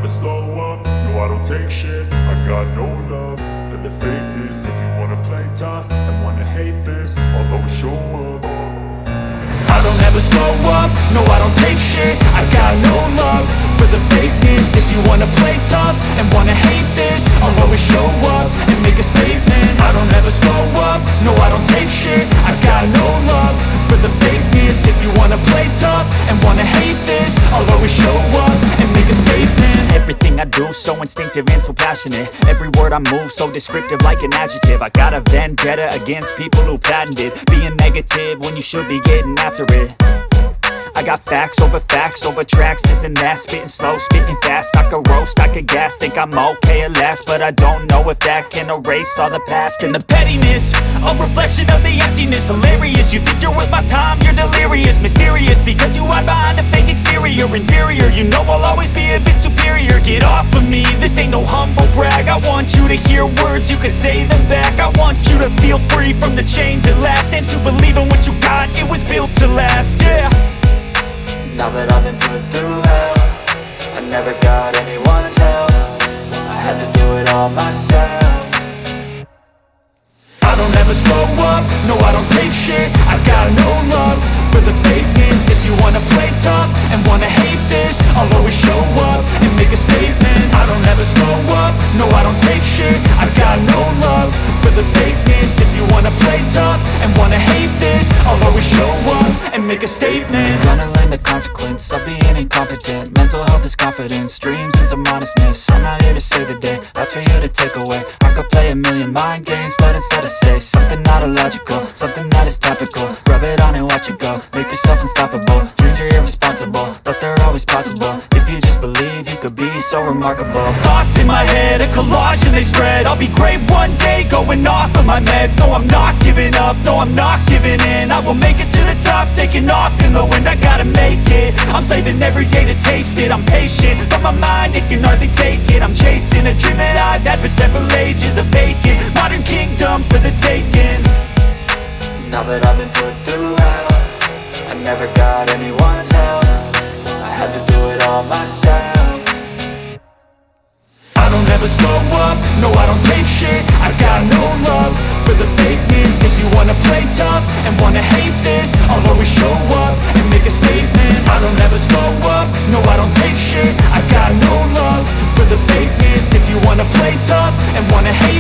slow up, no I don't take shit. I got no love for the fakeness. If you wanna play tough and wanna hate this, I'll always show up. I don't ever slow up, no I don't take shit. I got no love for the fakeness. If you wanna play tough and wanna hate this, I'll always show up and make a statement. I don't ever slow up, no I don't take shit. I got no love for the fakeness. If you wanna play tough and wanna hate this, I'll always show up and make a statement. Everything I do so instinctive and so passionate. Every word I move so descriptive like an adjective. I got a vendetta against people who patented being negative when you should be getting after it. I got facts over tracks, this and that. Spitting slow, spitting fast, I could roast, I could gas. Think I'm okay at last, but I don't know if that can erase all the past. And the pettiness, a reflection of the emptiness. Hilarious, you think you're worth my time, you're delirious. Mysterious, because you hide behind a fake exterior. Inferior, you know I'll always be a bit superior. Get off of me, this ain't no humble brag. I want you to hear words, you can say them back. I want you to feel free from the chains at last, and to believe in what you got, it was built to last, yeah. Now that I've been put through hell, I never got anyone's help. I had to do it all myself. I don't ever slow up, no I don't take shit. I got no love for the fakeness. If you wanna play tough and wanna hate this, I'll always show up and make a statement. I don't ever slow up, no I don't take shit. I got no love for the fakeness. If you wanna play tough and wanna hate this, I'll always show up and make a statement. Gonna learn the consequence of being incompetent. Mental health is confidence, dreams and some honestness. I'm not here to save the day, that's for you to take away. I could play a million mind games, but instead I say something not illogical, something that is topical. Rub it on and watch it go, make yourself unstoppable. Dreams are irresponsible, but they're always possible. If you just believe, you could be so remarkable. Thoughts in my head, a collage and they spread. I'll be great one day, going off of my meds. No, I'm not giving up, no, I'm not giving in. I will make it to the top, taking off in the wind. I gotta make it, I'm saving every day to taste it. I'm patient, but my mind, it can hardly take it. I'm chasing a dream that I've had for several ages. A vacant, modern kingdom for the taking. Now that I've been put through hell, I never got anyone's help. I had to do it all myself. I don't ever slow up, no I don't take shit. I got no love for the fakeness. If you wanna play tough and wanna hate this, I'll always show up and make a statement. I don't ever slow up, no I don't take shit. I got no love for the fakeness. If you wanna play tough and wanna hate